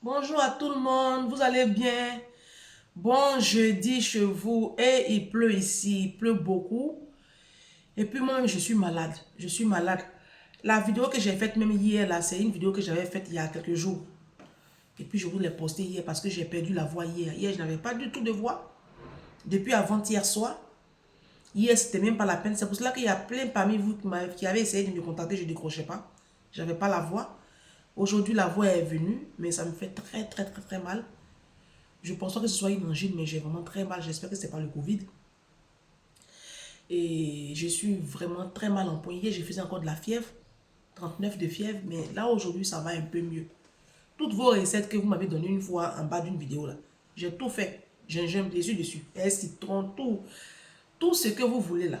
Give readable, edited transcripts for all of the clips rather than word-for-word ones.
Bonjour à tout le monde, vous allez bien? Bon jeudi chez vous et il pleut ici, il pleut beaucoup. Et puis moi-même je suis malade, je suis malade. La vidéo que j'ai faite même hier là, c'est une vidéo que j'avais faite il y a quelques jours. Et puis je vous l'ai postée hier parce que j'ai perdu la voix hier. Hier je n'avais pas du tout de voix. Depuis avant-hier soir. Hier c'était même pas la peine. C'est pour cela qu'il y a plein parmi vous qui avaient essayé de me contacter, je ne décrochais pas. J'avais pas la voix. Aujourd'hui la voix est venue, mais ça me fait très mal. Je pense pas que ce soit une angine, mais j'ai vraiment très mal. J'espère que ce n'est pas le Covid. Et je suis vraiment très mal en point. Hier, j'ai fait encore de la fièvre, 39 de fièvre, mais là, aujourd'hui, ça va un peu mieux. Toutes vos recettes que vous m'avez données une fois en bas d'une vidéo, là, j'ai tout fait. Gingembre, des yeux dessus, un citron, tout ce que vous voulez, là.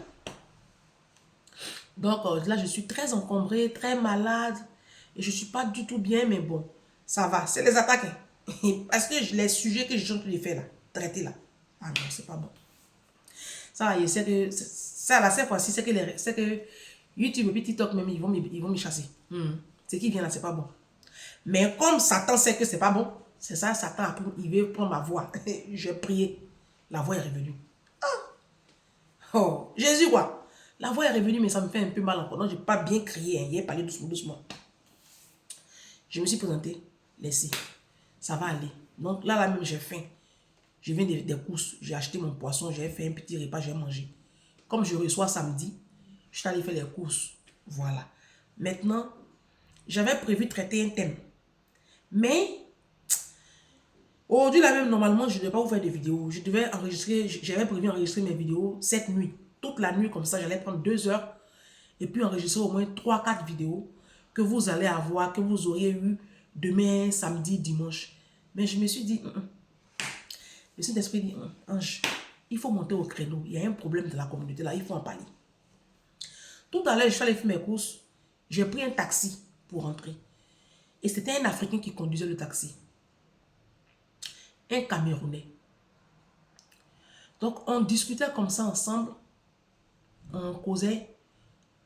Donc, là, je suis très encombrée, très malade, et je ne suis pas du tout bien, mais bon, ça va. C'est les attaques, hein. Parce que les sujets que je suis en train de faire, là, traiter, là, ah non, c'est pas bon. Ça, je sais que ça, là, cette fois-ci, c'est que YouTube et puis TikTok, même, ils vont me chasser. Ce qui vient là, c'est pas bon. Mais comme Satan sait que c'est pas bon, c'est ça, Satan, il veut prendre ma voix. J'ai prié. La voix est revenue. Oh, Jésus, quoi. La voix est revenue, mais ça me fait un peu mal encore. Donc, j'ai pas bien crié. Hein. Il a parlé doucement, doucement. Je me suis présenté. Laissez. Ça va aller. Donc, là même, j'ai faim. Je viens des courses. J'ai acheté mon poisson. J'ai fait un petit repas. J'ai mangé. Comme je reçois samedi, je suis allé faire les courses. Voilà. Maintenant, j'avais prévu traiter un thème. Mais, aujourd'hui, là même, normalement, je ne devais pas vous faire des vidéos. Je devais enregistrer, j'avais prévu enregistrer mes vidéos cette nuit. Toute la nuit, comme ça, j'allais prendre 2 heures. Et puis enregistrer au moins 3-4 vidéos que vous allez avoir, que vous auriez eu demain, samedi, dimanche. Mais je me suis dit, le Saint-Esprit dit, Ange, il faut monter au créneau. Il y a un problème de la communauté là, il faut en parler. Tout à l'heure, je suis allé faire mes courses. J'ai pris un taxi pour rentrer. Et c'était un Africain qui conduisait le taxi. Un Camerounais. Donc, on discutait comme ça ensemble. On causait.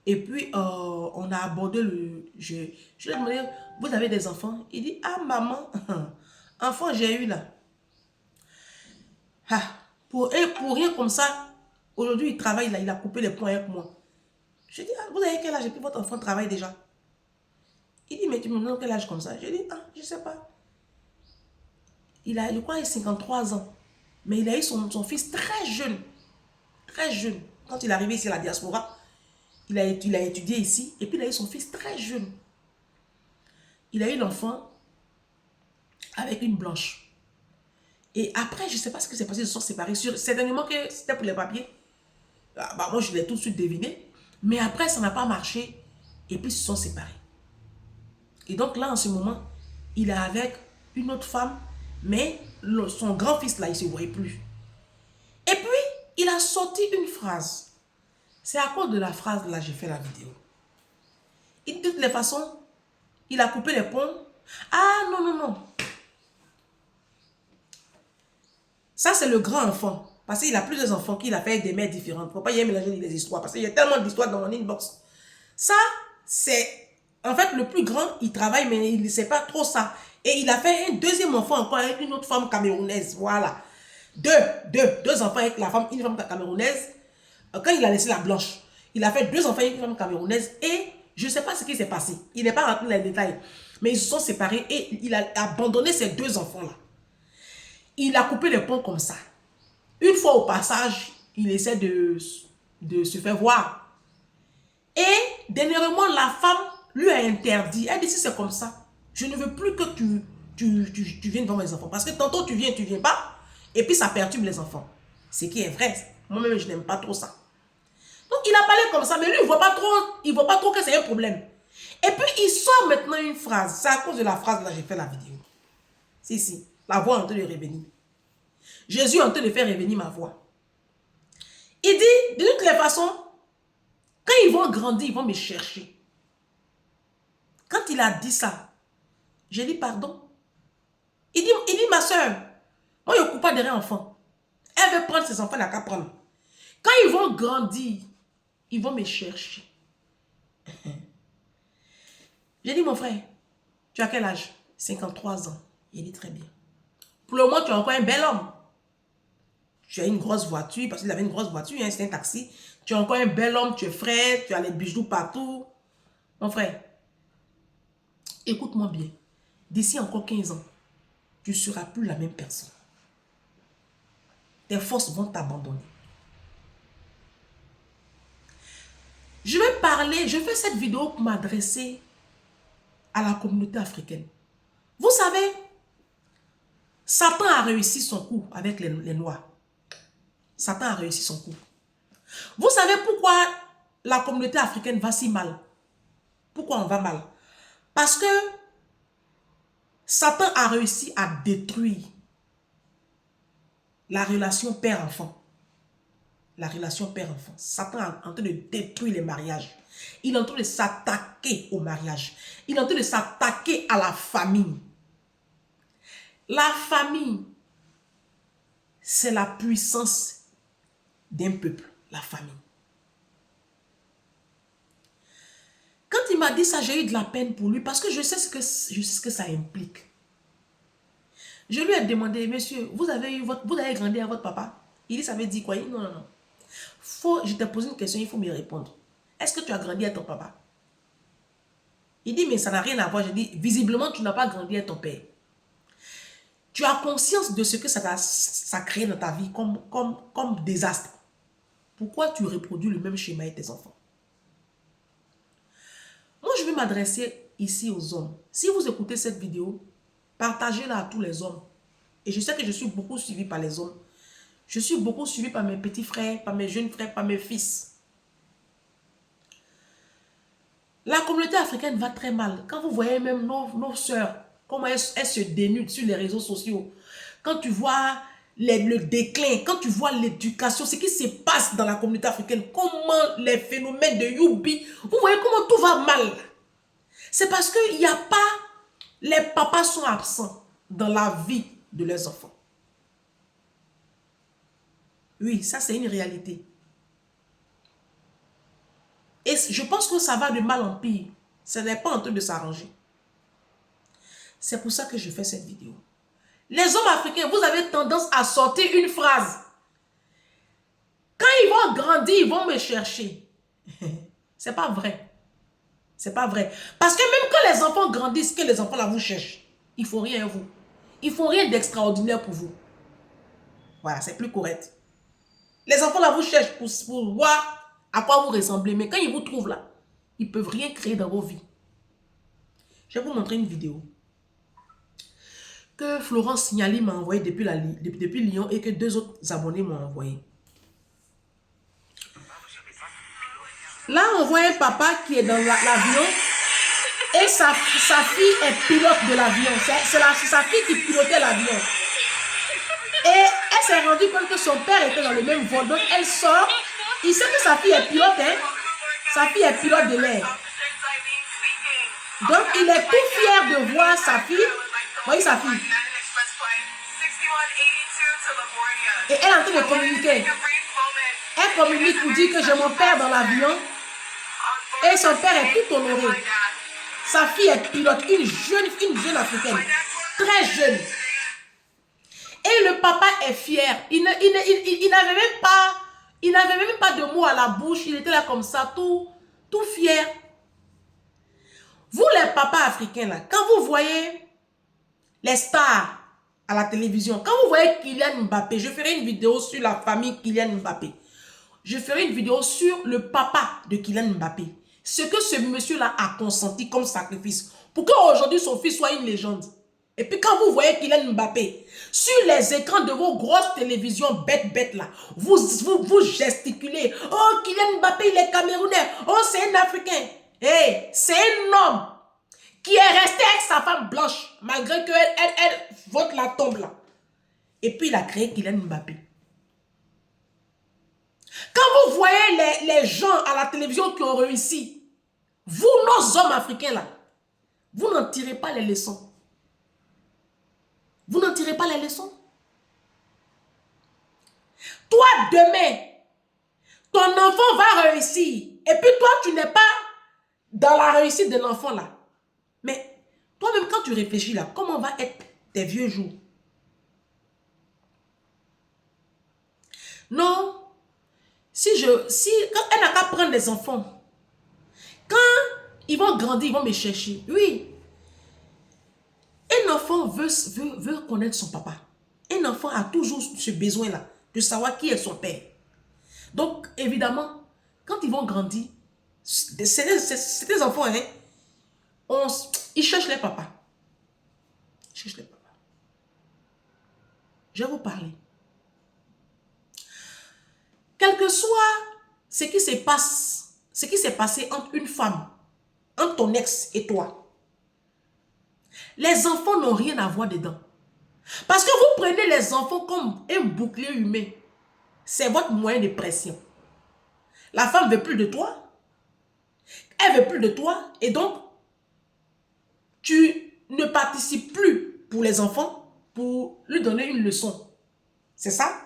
Et puis, on a abordé le... Je lui ai demandé, vous avez des enfants? Il dit, ah maman, enfant j'ai eu là. Ah, pour rien comme ça, aujourd'hui il travaille là, il a coupé les points avec moi. Je dis, ah, vous avez quel âge? Et puis votre enfant travaille déjà. Il dit, mais tu me donnes quel âge comme ça? Je dis, ah, je sais pas. Il a, je crois, il a 53 ans. Mais il a eu son fils très jeune. Très jeune. Quand il est arrivé ici à la diaspora, il a étudié ici. Et puis il a eu son fils très jeune. Il a eu l'enfant avec une blanche. Et après, je ne sais pas ce qui s'est passé, ils se sont séparés. Certainement que c'était pour les papiers. Ah, bah, moi, je l'ai tout de suite deviné. Mais après, ça n'a pas marché. Et puis, ils se sont séparés. Et donc là, en ce moment, il est avec une autre femme. Mais son grand-fils, là, il ne se voyait plus. Et puis, il a sorti une phrase. C'est à cause de la phrase, là, j'ai fait la vidéo. Et de toutes les façons, il a coupé les ponts. Ah, non, non, non. Ça, c'est le grand enfant. Parce qu'il a plusieurs enfants qu'il a fait avec des mères différentes. Il ne faut pas y mélanger les histoires. Parce qu'il y a tellement d'histoires dans mon inbox. Ça, c'est... En fait, le plus grand, il travaille, mais il ne sait pas trop ça. Et il a fait un deuxième enfant encore avec une autre femme camerounaise. Voilà. Deux enfants avec la femme, une femme camerounaise. Quand il a laissé la blanche, il a fait 2 enfants avec une femme camerounaise. Et je ne sais pas ce qui s'est passé. Il n'est pas rentré dans les détails. Mais ils se sont séparés et il a abandonné ces 2 enfants-là. Il a coupé les ponts comme ça. Une fois au passage, il essaie de se faire voir. Et dernièrement, la femme lui a interdit. Elle dit, si c'est comme ça, je ne veux plus que tu viennes devant mes enfants. Parce que tantôt tu viens pas. Et puis ça perturbe les enfants. Ce qui est vrai. Moi-même, je n'aime pas trop ça. Donc il a parlé comme ça, mais lui, il ne voit pas trop que c'est un problème. Et puis il sort maintenant une phrase. C'est à cause de la phrase là, j'ai fait la vidéo. Si, la voix est en train de revenir. Jésus est en train de faire revenir ma voix. Il dit, de toutes les façons, quand ils vont grandir, ils vont me chercher. Quand il a dit ça, j'ai dit pardon. Il dit ma soeur, moi je ne coupe pas derrière enfant. Elle veut prendre ses enfants, elle n'a qu'à prendre. Quand ils vont grandir, ils vont me chercher. J'ai dit mon frère, tu as quel âge? 53 ans. Il dit très bien. Pour le moment, tu es encore un bel homme. Tu as une grosse voiture, parce qu'il avait une grosse voiture, hein, c'est un taxi. Tu es encore un bel homme, tu es frais, tu as les bijoux partout. Mon frère, écoute-moi bien. D'ici encore 15 ans, tu ne seras plus la même personne. Tes forces vont t'abandonner. Je vais parler, je fais cette vidéo pour m'adresser à la communauté africaine. Vous savez, Satan a réussi son coup avec les Noirs. Satan a réussi son coup. Vous savez pourquoi la communauté africaine va si mal? Pourquoi on va mal? Parce que Satan a réussi à détruire la relation père-enfant. La relation père-enfant. Satan est en train de détruire les mariages. Il est en train de s'attaquer au mariage. Il est en train de s'attaquer à la famille. La famille, c'est la puissance d'un peuple. La famille. Quand il m'a dit ça, j'ai eu de la peine pour lui parce que je sais ce que ça implique. Je lui ai demandé, monsieur, vous avez grandi à votre papa? Il dit, ça veut dire quoi? Il dit, non, non, non. Je te pose une question, il faut me répondre. Est-ce que tu as grandi à ton papa? Il dit, mais ça n'a rien à voir. Je dis, visiblement, tu n'as pas grandi à ton père. Tu as conscience de ce que ça crée dans ta vie comme désastre. Pourquoi tu reproduis le même schéma avec tes enfants? Moi, je vais m'adresser ici aux hommes. Si vous écoutez cette vidéo, partagez-la à tous les hommes. Et je sais que je suis beaucoup suivi par les hommes. Je suis beaucoup suivi par mes petits frères, par mes jeunes frères, par mes fils. La communauté africaine va très mal. Quand vous voyez même nos sœurs, comment elles se dénudent sur les réseaux sociaux. Quand tu vois le déclin, quand tu vois l'éducation, ce qui se passe dans la communauté africaine, comment les phénomènes de Youbi, vous voyez comment tout va mal. C'est parce qu'il n'y a pas, les papas sont absents dans la vie de leurs enfants. Oui, ça c'est une réalité. Et je pense que ça va de mal en pire. Ce n'est pas en train de s'arranger. C'est pour ça que je fais cette vidéo. Les hommes africains, vous avez tendance à sortir une phrase. Quand ils vont grandir, ils vont me chercher. C'est pas vrai. C'est pas vrai. Parce que même quand les enfants grandissent, que les enfants là vous cherchent, il ne faut rien à vous. Il ne faut rien d'extraordinaire pour vous. Voilà, c'est plus correct. Les enfants là vous cherchent pour voir à quoi vous ressemblez. Mais quand ils vous trouvent là, ils ne peuvent rien créer dans vos vies. Je vais vous montrer une vidéo que Florence Signali m'a envoyé depuis Lyon et que 2 autres abonnés m'ont envoyé. Là, on voit un papa qui est dans l'avion et sa fille est pilote de l'avion. C'est sa fille qui pilotait l'avion. Et elle s'est rendue compte que son père était dans le même vol. Donc, elle sort. Il sait que sa fille est pilote, hein. Sa fille est pilote de l'air. Donc, il est tout fier de voir sa fille. Voyez sa fille. Et elle est en train de communiquer. Elle communique pour dire que j'ai mon père dans l'avion. Et son père est tout honoré. Sa fille est pilote, une jeune africaine. Très jeune. Et le papa est fier. Il n'avait même pas de mots à la bouche. Il était là comme ça, tout fier. Vous, les papas africains, là, quand vous voyez les stars à la télévision, quand vous voyez Kylian Mbappé, je ferai une vidéo sur la famille Kylian Mbappé. Je ferai une vidéo sur le papa de Kylian Mbappé. Ce que ce monsieur-là a consenti comme sacrifice pour qu'aujourd'hui son fils soit une légende. Et puis quand vous voyez Kylian Mbappé sur les écrans de vos grosses télévisions bêtes là, vous gesticulez. Oh, Kylian Mbappé, il est camerounais. Oh, c'est un Africain. Hey, c'est un homme qui est resté avec sa femme blanche malgré qu'elle vote la tombe là. Et puis il a créé Kylian Mbappé. Quand vous voyez les gens à la télévision qui ont réussi, vous, nos hommes africains là, vous n'en tirez pas les leçons. Vous n'en tirez pas les leçons. Toi, demain, ton enfant va réussir. Et puis toi, tu n'es pas dans la réussite de l'enfant là. Mais toi-même, quand tu réfléchis là, comment va être tes vieux jours. Non. Quand elle n'a qu'à prendre les enfants, quand ils vont grandir, ils vont me chercher. Oui. Un enfant veut connaître son papa. Un enfant a toujours ce besoin-là de savoir qui est son père. Donc, évidemment, quand ils vont grandir, c'est des enfants, hein, ils cherchent les papas. Ils cherchent les papas. Je vais vous parler. Quel que soit ce qui s'est passé entre une femme, entre ton ex et toi, les enfants n'ont rien à voir dedans. Parce que vous prenez les enfants comme un bouclier humain. C'est votre moyen de pression. La femme ne veut plus de toi. Elle ne veut plus de toi. Et donc, tu ne participes plus pour les enfants pour lui donner une leçon. C'est ça?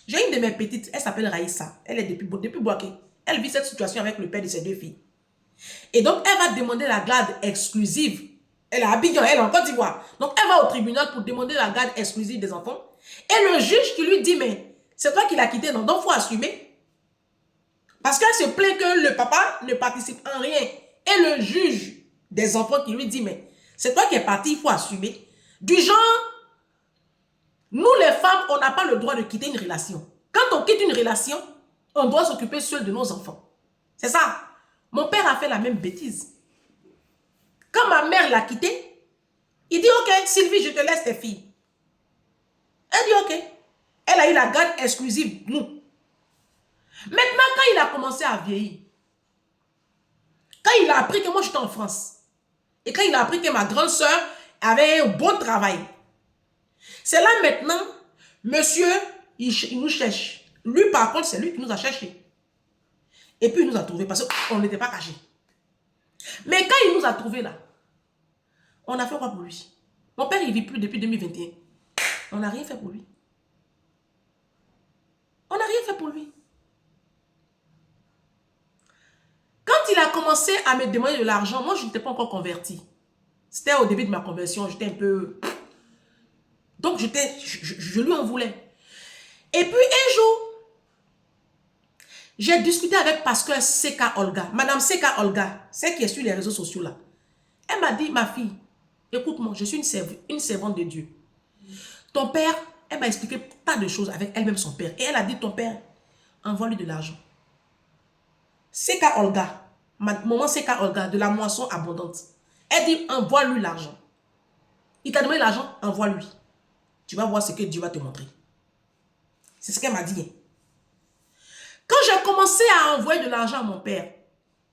J'ai une de mes petites, elle s'appelle Raïssa. Elle est depuis Boaké. Elle vit cette situation avec le père de ses 2 filles. Et donc, elle va demander la garde exclusive. Elle est à Abidjan, elle est en Côte d'Ivoire. Donc, elle va au tribunal pour demander la garde exclusive des enfants. Et le juge qui lui dit, mais c'est toi qui l'as quitté, non? Donc, il faut assumer. Parce qu'elle se plaint que le papa ne participe en rien. Et le juge des enfants qui lui dit, mais c'est toi qui es parti, il faut assumer. Du genre, nous les femmes, on n'a pas le droit de quitter une relation. Quand on quitte une relation, on doit s'occuper seul de nos enfants. C'est ça. Mon père a fait la même bêtise. Quand ma mère l'a quitté, il dit, ok, Sylvie, je te laisse tes filles. Elle dit, ok. Elle a eu la garde exclusive, nous. Maintenant, quand il a commencé à vieillir, quand il a appris que moi, j'étais en France, et quand il a appris que ma grande soeur avait un bon travail, c'est là maintenant, monsieur, il nous cherche. Lui, par contre, c'est lui qui nous a cherchés. Et puis, il nous a trouvés parce qu'on n'était pas cachés. Mais quand il nous a trouvés là, on a fait quoi pour lui? Mon père, il ne vit plus depuis 2021. On n'a rien fait pour lui. On n'a rien fait pour lui. Quand il a commencé à me demander de l'argent, moi, je n'étais pas encore converti. C'était au début de ma conversion, j'étais un peu... Donc, je lui en voulais. Et puis, un jour, j'ai discuté avec pasteur Seka Olga, Madame Seka Olga, celle qui est sur les réseaux sociaux là. Elle m'a dit, ma fille, écoute-moi, je suis une servante de Dieu. Ton père, elle m'a expliqué pas de choses avec elle-même son père. Et elle a dit, ton père, envoie-lui de l'argent. Seka Olga, maman Seka Olga, de la moisson abondante. Elle dit, envoie-lui l'argent. Il t'a demandé l'argent, envoie-lui. Tu vas voir ce que Dieu va te montrer. C'est ce qu'elle m'a dit. Quand j'ai commencé à envoyer de l'argent à mon père,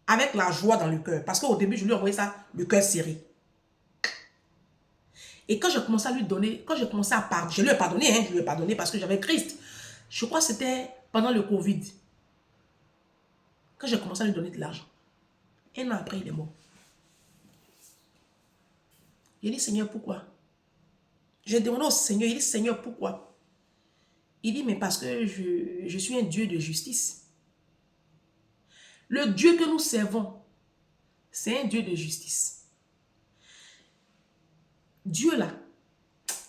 avec la joie dans le cœur, parce qu'au début, je lui envoyais ça, le cœur serré. Et quand j'ai commencé à lui donner, quand j'ai commencé à pardonner, je lui ai pardonné, je lui ai pardonné parce que j'avais Christ. Je crois que c'était pendant le Covid. Quand j'ai commencé à lui donner de l'argent, un an après, il est mort. J'ai dit, Seigneur, pourquoi? J'ai demandé au Seigneur, il dit, Seigneur, pourquoi? Il dit, mais parce que je suis un Dieu de justice. Le Dieu que nous servons, c'est un Dieu de justice. Dieu là,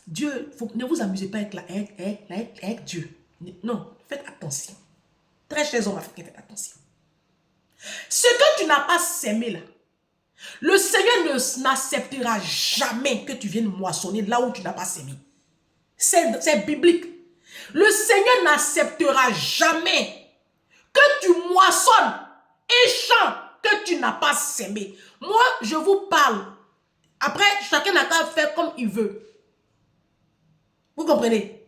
Dieu, ne vous amusez pas avec Dieu. Non, faites attention. Très chers hommes africains, faites attention. Ce que tu n'as pas sémé là, le Seigneur n'acceptera jamais que tu viennes moissonner là où tu n'as pas sémé. C'est biblique. Le Seigneur n'acceptera jamais que tu moissonnes un champ que tu n'as pas sémé. Moi, je vous parle. Après, chacun n'a qu'à faire comme il veut. Vous comprenez?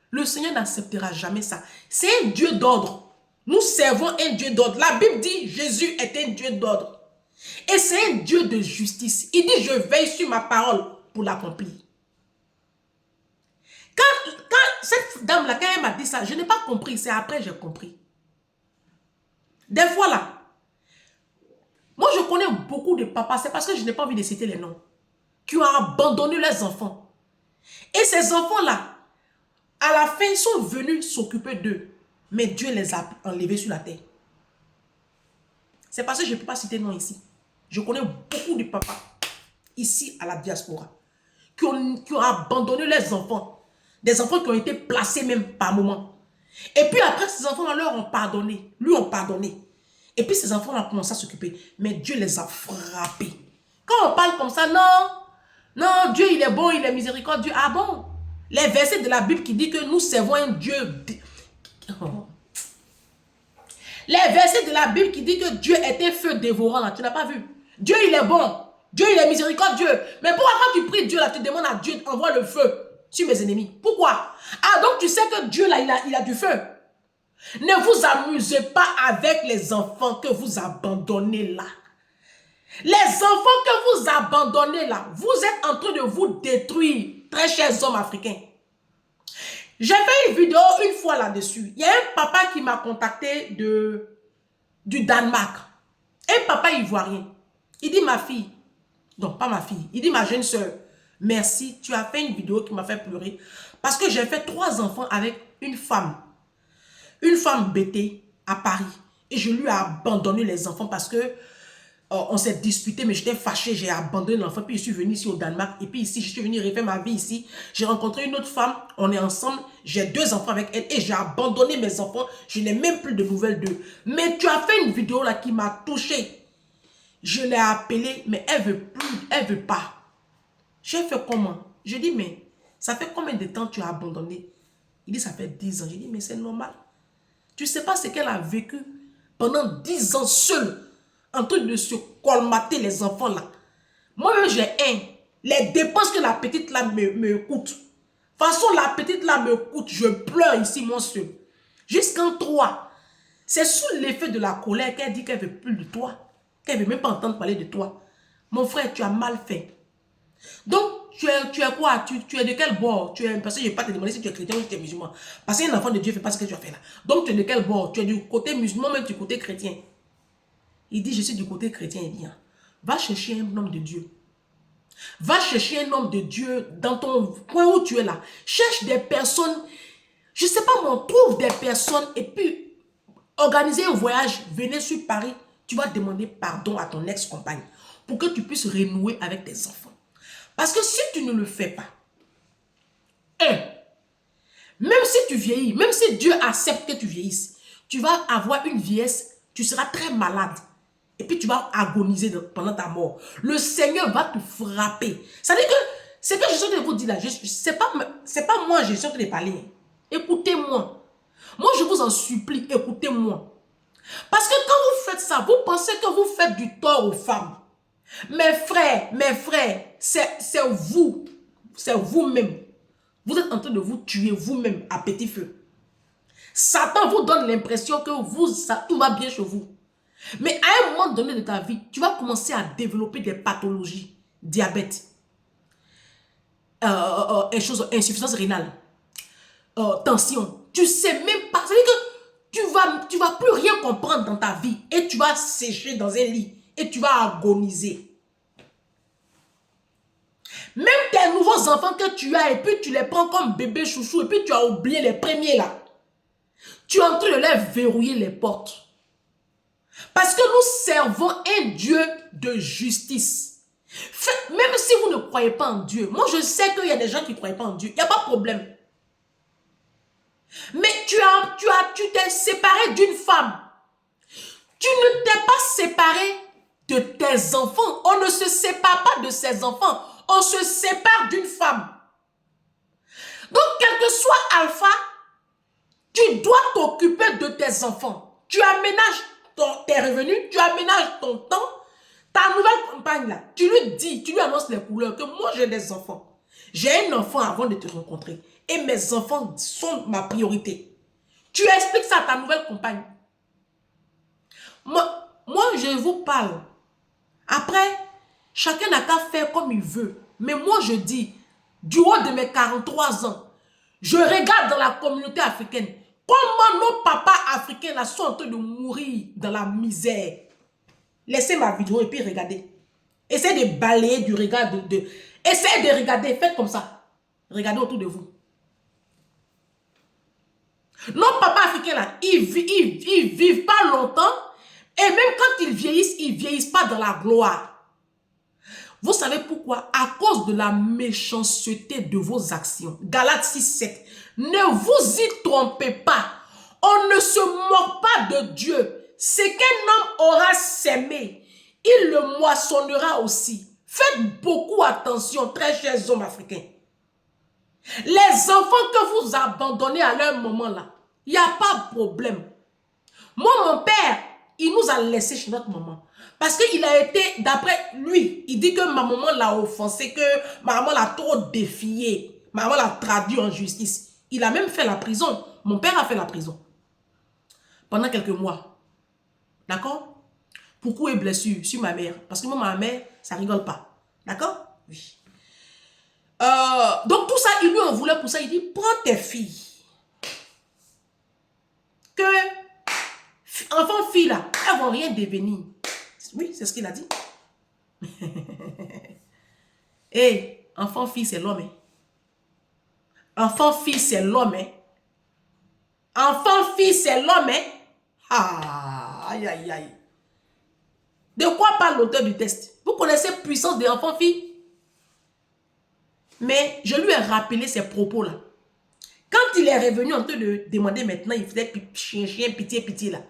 Le Seigneur n'acceptera jamais ça. C'est un Dieu d'ordre. Nous servons un Dieu d'ordre. La Bible dit Jésus est un Dieu d'ordre. Et c'est un Dieu de justice. Il dit je veille sur ma parole pour l'accomplir. Quand cette dame-là, quand elle m'a dit ça, je n'ai pas compris. C'est après que j'ai compris. Des fois là, moi je connais beaucoup de papas, c'est parce que je n'ai pas envie de citer les noms, qui ont abandonné leurs enfants. Et ces enfants-là, à la fin, ils sont venus s'occuper d'eux. Mais Dieu les a enlevés sur la terre. C'est parce que je ne peux pas citer de nom ici. Je connais beaucoup de papas, ici à la diaspora, qui ont abandonné leurs enfants. Des enfants qui ont été placés même par moment. Et puis après, ces enfants-là leur ont pardonné. Lui ont pardonné. Et puis ces enfants-là ont commencé à s'occuper. Mais Dieu les a frappés. Quand on parle comme ça, non. Non, Dieu il est bon, il est miséricordieux. Ah bon? Les versets de la Bible qui disent que nous servons un Dieu... Oh. Les versets de la Bible qui disent que Dieu est un feu dévorant, là, tu n'as pas vu? Dieu, il est bon. Dieu, il est miséricordieux. Mais pourquoi quand tu pries Dieu, là, tu demandes à Dieu d'envoyer le feu sur mes ennemis? Pourquoi? Ah, donc tu sais que Dieu, là, il a du feu. Ne vous amusez pas avec les enfants que vous abandonnez là. Les enfants que vous abandonnez là, vous êtes en train de vous détruire, très chers hommes africains. J'ai fait une vidéo une fois là-dessus. Il y a un papa qui m'a contacté du Danemark. Un papa ivoirien. Il dit ma fille, donc pas ma fille, il dit ma jeune soeur, merci, tu as fait une vidéo qui m'a fait pleurer. Parce que j'ai fait 3 enfants avec une femme bêtée à Paris. Et je lui ai abandonné les enfants parce que on s'est disputé, mais j'étais fâché, j'ai abandonné l'enfant, puis je suis venu ici au Danemark, et puis ici, je suis venu refaire ma vie ici. J'ai rencontré une autre femme, on est ensemble, j'ai 2 enfants avec elle, et j'ai abandonné mes enfants, je n'ai même plus de nouvelles d'eux. Mais tu as fait une vidéo là qui m'a touché. Je l'ai appelée, mais elle veut plus, elle veut pas. J'ai fait comment? Je dis, mais ça fait combien de temps tu as abandonné? Il dit, ça fait 10 ans. J'ai dit, mais c'est normal. Tu sais pas ce qu'elle a vécu pendant 10 ans seule, en train de se colmater les enfants là. Moi-même, j'ai les dépenses que la petite là me coûte. De toute façon, la petite là me coûte. Je pleure ici, moi seul. Jusqu'en 3. C'est sous l'effet de la colère qu'elle dit qu'elle ne veut plus de toi. Qu'elle ne veut même pas entendre parler de toi. Mon frère, tu as mal fait. Donc, tu es quoi? Tu es de quel bord? Parce que je ne vais pas te demander si tu es chrétien ou si tu es musulman. Parce qu'un enfant de Dieu ne fait pas ce que tu as fait là. Donc, tu es de quel bord? Tu es du côté musulman, même du côté chrétien. Il dit, je suis du côté chrétien. Il dit, va chercher un homme de Dieu. Va chercher un homme de Dieu dans ton coin où tu es là. Cherche des personnes, je ne sais pas moi, trouve des personnes et puis organisez un voyage. Venez sur Paris, tu vas demander pardon à ton ex-compagne pour que tu puisses renouer avec tes enfants. Parce que si tu ne le fais pas, même si tu vieillis, même si Dieu accepte que tu vieillisses, tu vas avoir une vieillesse, tu seras très malade. Et puis tu vas agoniser pendant ta mort. Le Seigneur va te frapper. Ça veut dire que ce que je suis en train de vous dire là, c'est pas moi, je suis en train de parler. Écoutez-moi. Moi, je vous en supplie, écoutez-moi. Parce que quand vous faites ça, vous pensez que vous faites du tort aux femmes. Mes frères, c'est vous. C'est vous-même. Vous êtes en train de vous tuer vous-même à petit feu. Satan vous donne l'impression que tout va bien chez vous. Mais à un moment donné de ta vie, tu vas commencer à développer des pathologies. Diabète, insuffisance rénale, tension. Tu sais même pas. C'est-à-dire que tu vas plus rien comprendre dans ta vie. Et tu vas sécher dans un lit. Et tu vas agoniser. Même tes nouveaux enfants que tu as, et puis tu les prends comme bébé chouchou, et puis tu as oublié les premiers là. Tu es en train de leur verrouiller les portes. Parce que nous servons un Dieu de justice. Même si vous ne croyez pas en Dieu, moi je sais qu'il y a des gens qui ne croient pas en Dieu, il n'y a pas de problème. Mais tu t'es séparé d'une femme. Tu ne t'es pas séparé de tes enfants. On ne se sépare pas de ses enfants. On se sépare d'une femme. Donc, quel que soit Alpha, tu dois t'occuper de tes enfants. Tu aménages tes revenus, tu aménages ton temps. Ta nouvelle compagne là, tu lui annonces les couleurs que moi j'ai des enfants. J'ai un enfant avant de te rencontrer. Et mes enfants sont ma priorité. Tu expliques ça à ta nouvelle compagne. Moi je vous parle. Après, chacun n'a qu'à faire comme il veut. Mais moi, je dis, du haut de mes 43 ans, je regarde dans la communauté africaine comment nos papas africains là sont en train de mourir dans la misère. Laissez ma vidéo et puis regardez. Essayez de balayer du regard essayez de regarder, faites comme ça. Regardez autour de vous. Nos papas africains là, ils vivent pas longtemps. Et même quand ils vieillissent pas dans la gloire. Vous savez pourquoi? À cause de la méchanceté de vos actions. Galates 6, 7. Ne vous y trompez pas. On ne se moque pas de Dieu. Ce qu'un homme aura sémé, il le moissonnera aussi. Faites beaucoup attention, très chers hommes africains. Les enfants que vous abandonnez à leur moment là, il n'y a pas de problème. Moi, mon père, il nous a laissés chez notre maman. Parce qu'il a été, d'après lui, il dit que ma maman l'a offensé, que ma maman l'a trop défié. Ma maman l'a traduit en justice. Il a même fait la prison. Mon père a fait la prison. Pendant quelques mois. D'accord? Pour coups et blessures sur ma mère. Parce que moi, ma mère, ça rigole pas. D'accord? Oui. Donc tout ça, il lui en voulait pour ça. Il dit, prends tes filles. Que, enfants, filles là, elles vont rien devenir. Oui, c'est ce qu'il a dit. Et enfant, fille, c'est l'homme. Enfant, fille, c'est l'homme. Enfant, fille, c'est l'homme. Ah, aïe, aïe, aïe. De quoi parle l'auteur du texte? Vous connaissez puissance de enfant, fille? Mais je lui ai rappelé ces propos-là. Quand il est revenu en train de demander maintenant, il faisait chien, chien, pitié, pitié là.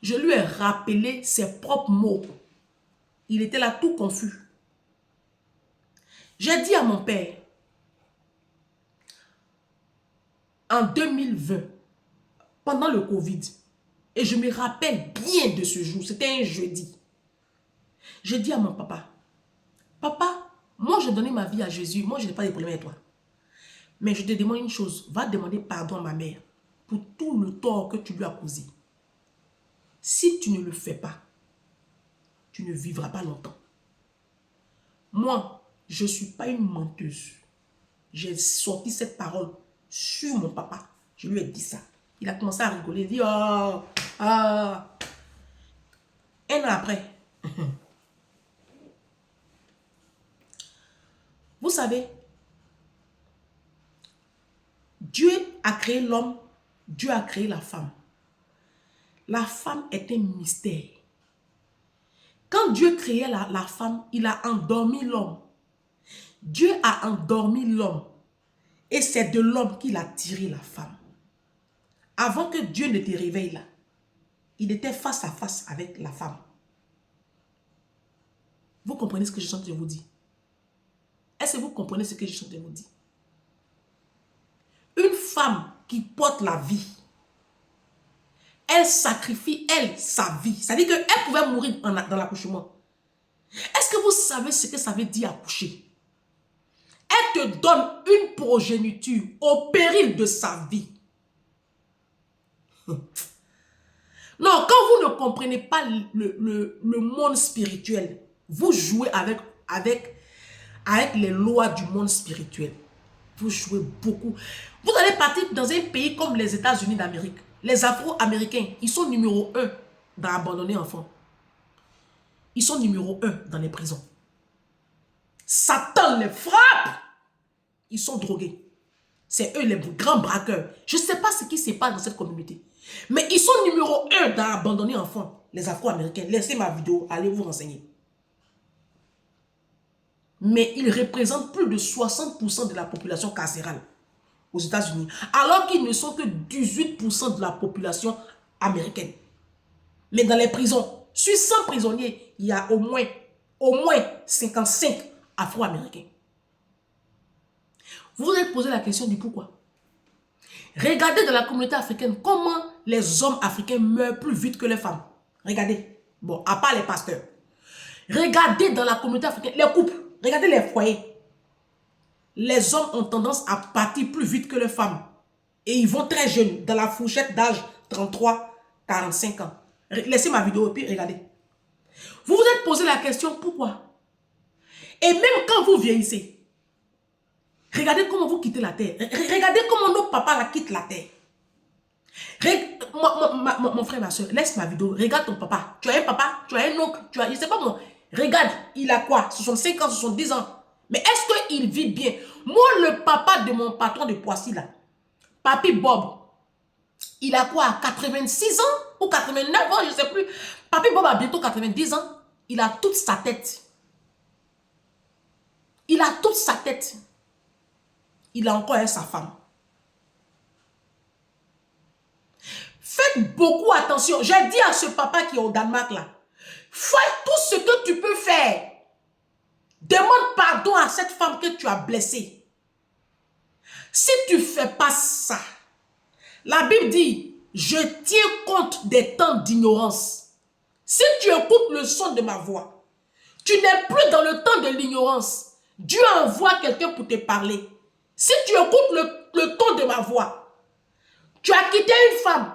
Je lui ai rappelé ses propres mots. Il était là tout confus. J'ai dit à mon père, en 2020, pendant le Covid, et je me rappelle bien de ce jour, c'était un jeudi. J'ai dit à mon papa, papa, moi je donnais ma vie à Jésus, moi je n'ai pas de problème avec toi. Mais je te demande une chose, va demander pardon à ma mère pour tout le tort que tu lui as causé. Si tu ne le fais pas, tu ne vivras pas longtemps. Moi, je ne suis pas une menteuse. J'ai sorti cette parole sur mon papa. Je lui ai dit ça. Il a commencé à rigoler. Il dit, oh, ah. Un an après. Vous savez, Dieu a créé l'homme, Dieu a créé la femme. La femme est un mystère. Quand Dieu créait la femme, il a endormi l'homme. Dieu a endormi l'homme. Et c'est de l'homme qu'il a tiré la femme. Avant que Dieu ne te réveille là, il était face à face avec la femme. Vous comprenez ce que je suis en train de vous dire? Est-ce que vous comprenez ce que je suis en train de vous dire? Une femme qui porte la vie, elle sacrifie, elle, sa vie. C'est-à-dire qu'elle pouvait mourir dans l'accouchement. Est-ce que vous savez ce que ça veut dire accoucher? Elle te donne une progéniture au péril de sa vie. Non, quand vous ne comprenez pas le monde spirituel, vous jouez avec les lois du monde spirituel. Vous jouez beaucoup. Vous allez partir dans un pays comme les États-Unis d'Amérique. Les Afro-Américains, ils sont numéro 1 dans abandonner enfants. Ils sont numéro 1 dans les prisons. Satan les frappe. Ils sont drogués. C'est eux les grands braqueurs. Je ne sais pas ce qui se passe dans cette communauté. Mais ils sont numéro 1 dans abandonner enfants. Les Afro-Américains. Laissez ma vidéo, allez vous renseigner. Mais ils représentent plus de 60% de la population carcérale aux États-Unis. Alors qu'ils ne sont que 18% de la population américaine. Mais dans les prisons, sur 100 prisonniers, il y a au moins 55 Afro-Américains. Vous vous êtes posé la question du pourquoi. Regardez dans la communauté africaine comment les hommes africains meurent plus vite que les femmes. Regardez. Bon, à part les pasteurs. Regardez dans la communauté africaine, les couples. Regardez les foyers. Les hommes ont tendance à partir plus vite que les femmes. Et ils vont très jeunes, dans la fourchette d'âge 33-45 ans. Laissez ma vidéo et puis regardez. Vous vous êtes posé la question pourquoi. Et même quand vous vieillissez, regardez comment vous quittez la terre. Regardez comment nos papas la quittent la terre. Mon frère, ma soeur, laisse ma vidéo. Regarde ton papa. Tu as un papa, tu as un oncle, tu as, je sais pas moi. Regarde, il a quoi? 65 ans, 70 ans. Mais est-ce qu'il vit bien? Moi, le papa de mon patron de Poissy, là, Papy Bob, il a quoi? 86 ans ou 89 ans, je ne sais plus. Papy Bob a bientôt 90 ans. Il a toute sa tête. Il a toute sa tête. Il a encore sa femme. Faites beaucoup attention. J'ai dit à ce papa qui est au Danemark là, fais tout ce que tu peux faire. Demande pardon à cette femme que tu as blessée. Si tu ne fais pas ça, la Bible dit, je tiens compte des temps d'ignorance. Si tu écoutes le son de ma voix, tu n'es plus dans le temps de l'ignorance. Dieu envoie quelqu'un pour te parler. Si tu écoutes le ton de ma voix, tu as quitté une femme.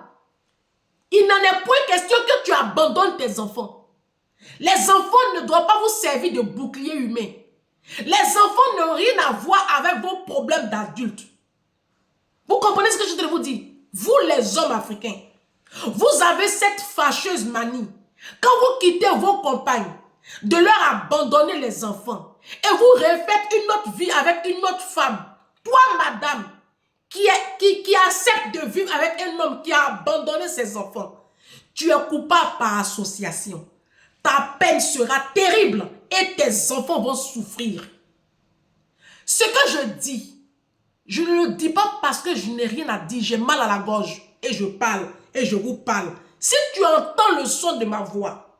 Il n'en est point question que tu abandonnes tes enfants. Les enfants ne doivent pas vous servir de bouclier humain. Les enfants n'ont rien à voir avec vos problèmes d'adultes. Vous comprenez ce que je te vous dire? Vous les hommes africains, vous avez cette fâcheuse manie. Quand vous quittez vos compagnes, de leur abandonner les enfants et vous refaites une autre vie avec une autre femme. Toi, madame, qui accepte de vivre avec un homme qui a abandonné ses enfants, tu es coupable par association. Ta peine sera terrible et tes enfants vont souffrir. Ce que je dis, je ne le dis pas parce que je n'ai rien à dire. J'ai mal à la gorge et je parle et je vous parle. Si tu entends le son de ma voix,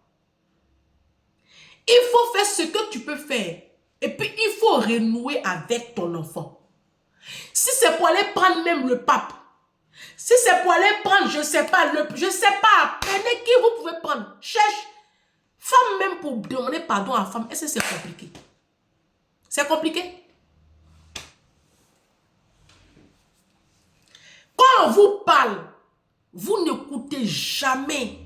il faut faire ce que tu peux faire. Et puis, il faut renouer avec ton enfant. Si c'est pour aller prendre même le pape, si c'est pour aller prendre, je ne sais pas, prenez qui vous pouvez prendre. Cherche. Femme même pour demander pardon à la femme, est-ce que c'est compliqué? C'est compliqué? Quand on vous parle, vous n'écoutez jamais.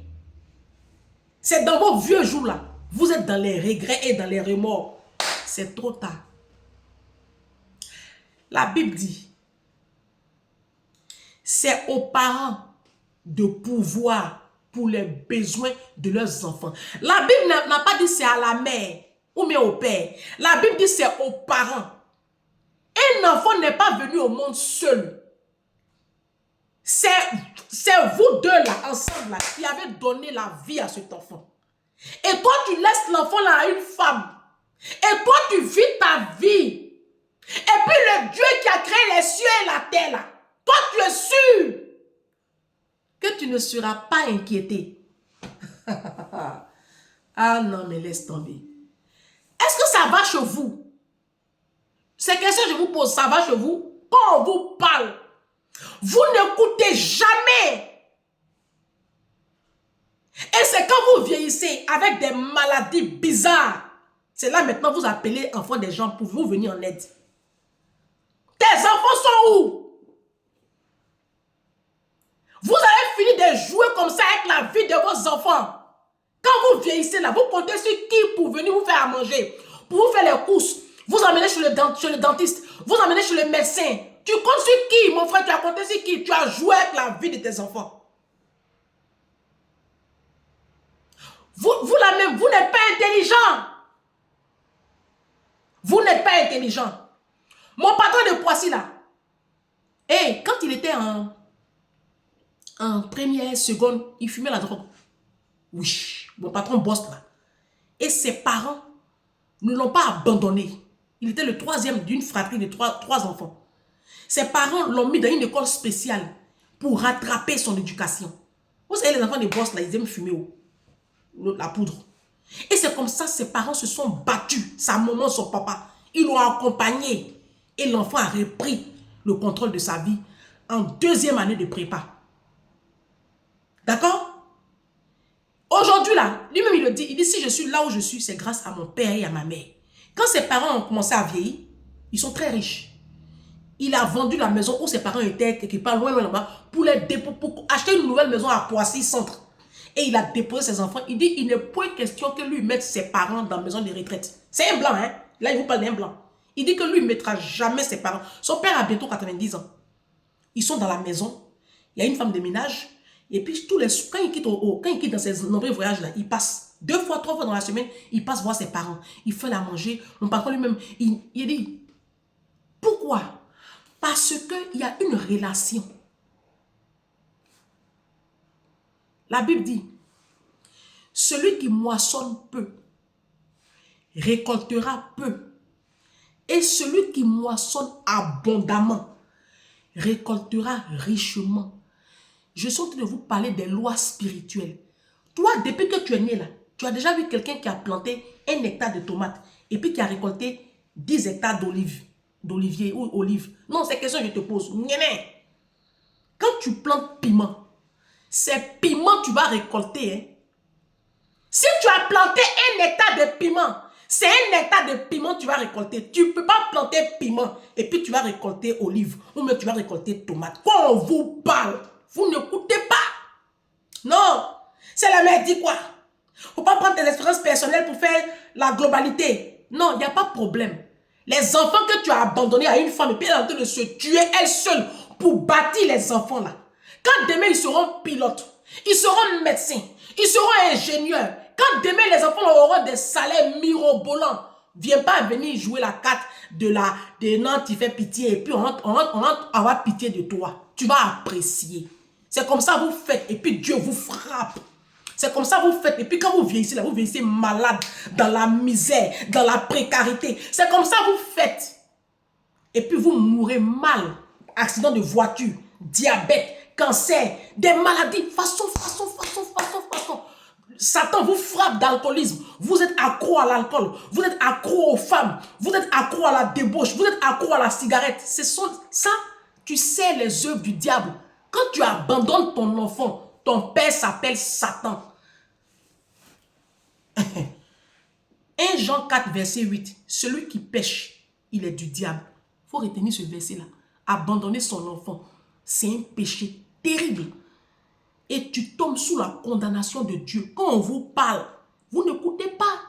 C'est dans vos vieux jours là. Vous êtes dans les regrets et dans les remords. C'est trop tard. La Bible dit, c'est aux parents de pouvoir pour les besoins de leurs enfants. La Bible n'a pas dit c'est à la mère ou bien au père. La Bible dit c'est aux parents. Un enfant n'est pas venu au monde seul. C'est vous deux là, ensemble là, qui avez donné la vie à cet enfant. Et toi, tu laisses l'enfant là à une femme. Et toi, tu vis ta vie. Et puis le Dieu qui a créé les cieux et la terre là, toi, tu es sûr que tu ne seras pas inquiété. Ah non, mais laisse tomber. Est-ce que ça va chez vous? Ces questions que je vous pose, ça va chez vous? Quand on vous parle, vous n'écoutez jamais. Et c'est quand vous vieillissez avec des maladies bizarres, c'est là maintenant vous appelez enfants des gens pour vous venir en aide. Tes enfants sont où? Vous avez fini de jouer comme ça avec la vie de vos enfants. Quand vous vieillissez là, vous comptez sur qui pour venir vous faire à manger, pour vous faire les courses, vous emmenez chez le dentiste, vous emmenez chez le médecin. Tu comptes sur qui, mon frère? Tu as compté sur qui? Tu as joué avec la vie de tes enfants. Vous là même, vous n'êtes pas intelligent. Vous n'êtes pas intelligent. Mon patron de Poissy là, et quand il était en première, seconde, il fumait la drogue. Oui, mon patron bosse là. Et ses parents ne l'ont pas abandonné. Il était le troisième d'une fratrie de trois enfants. Ses parents l'ont mis dans une école spéciale pour rattraper son éducation. Vous savez, les enfants de boss là, ils aiment fumer la poudre. Et c'est comme ça, ses parents se sont battus. Sa maman, son papa, ils l'ont accompagné. Et l'enfant a repris le contrôle de sa vie en deuxième année de prépa. D'accord? Aujourd'hui là, lui-même il le dit, il dit si je suis là où je suis, c'est grâce à mon père et à ma mère. Quand ses parents ont commencé à vieillir, ils sont très riches. Il a vendu la maison où ses parents étaient, quelque part loin là-bas, pour acheter une nouvelle maison à Poissy Centre. Et il a déposé ses enfants. Il dit, il n'est point question que lui mette ses parents dans la maison de retraite. C'est un blanc, hein. Là, il vous parle d'un blanc. Il dit que lui ne mettra jamais ses parents. Son père a bientôt 90 ans. Ils sont dans la maison. Il y a une femme de ménage. Et puis, quand il quitte dans ses nombreux voyages-là, il passe 2 fois, 3 fois dans la semaine, il passe voir ses parents. Il fait la manger. Mon patron lui-même, il dit, pourquoi? Parce qu'il y a une relation. La Bible dit, celui qui moissonne peu, récoltera peu. Et celui qui moissonne abondamment récoltera richement. Je suis en train de vous parler des lois spirituelles. Toi, depuis que tu es né là, tu as déjà vu quelqu'un qui a planté 1 hectare de tomates et puis qui a récolté 10 hectares d'olivier ou olives. Non, c'est question que je te pose. Quand tu plantes piment, c'est piment que tu vas récolter. Hein. Si tu as planté 1 hectare de piment, c'est 1 hectare de piment que tu vas récolter. Tu ne peux pas planter piment et puis tu vas récolter olive ou même tu vas récolter tomate. Quand on vous parle, vous n'écoutez pas. Non, c'est la mère dit quoi? Il ne faut pas prendre tes expériences personnelles pour faire la globalité. Non, il n'y a pas de problème. Les enfants que tu as abandonnés à une femme et puis elle est en train de se tuer elle seule pour bâtir les enfants là. Quand demain ils seront pilotes, ils seront médecins, ils seront ingénieurs. Quand demain les enfants auront des salaires mirobolants, viens pas venir jouer la carte de Nantes qui fait pitié et puis on va avoir pitié de toi. Tu vas apprécier. C'est comme ça que vous faites et puis Dieu vous frappe. C'est comme ça que vous faites. Et puis quand vous vieillissez là, vous vieillissez malade, dans la misère, dans la précarité. C'est comme ça que vous faites. Et puis vous mourrez mal. Accident de voiture, diabète, cancer, des maladies, façon. Satan vous frappe d'alcoolisme. Vous êtes accro à l'alcool. Vous êtes accro aux femmes. Vous êtes accro à la débauche. Vous êtes accro à la cigarette. Ça, tu sais les œuvres du diable. Quand tu abandonnes ton enfant, ton père s'appelle Satan. 1 Jean 4, verset 8. Celui qui pêche, il est du diable. Il faut retenir ce verset-là. Abandonner son enfant, c'est un péché terrible. Et tu tombes sous la condamnation de Dieu. Quand on vous parle, vous n'écoutez pas.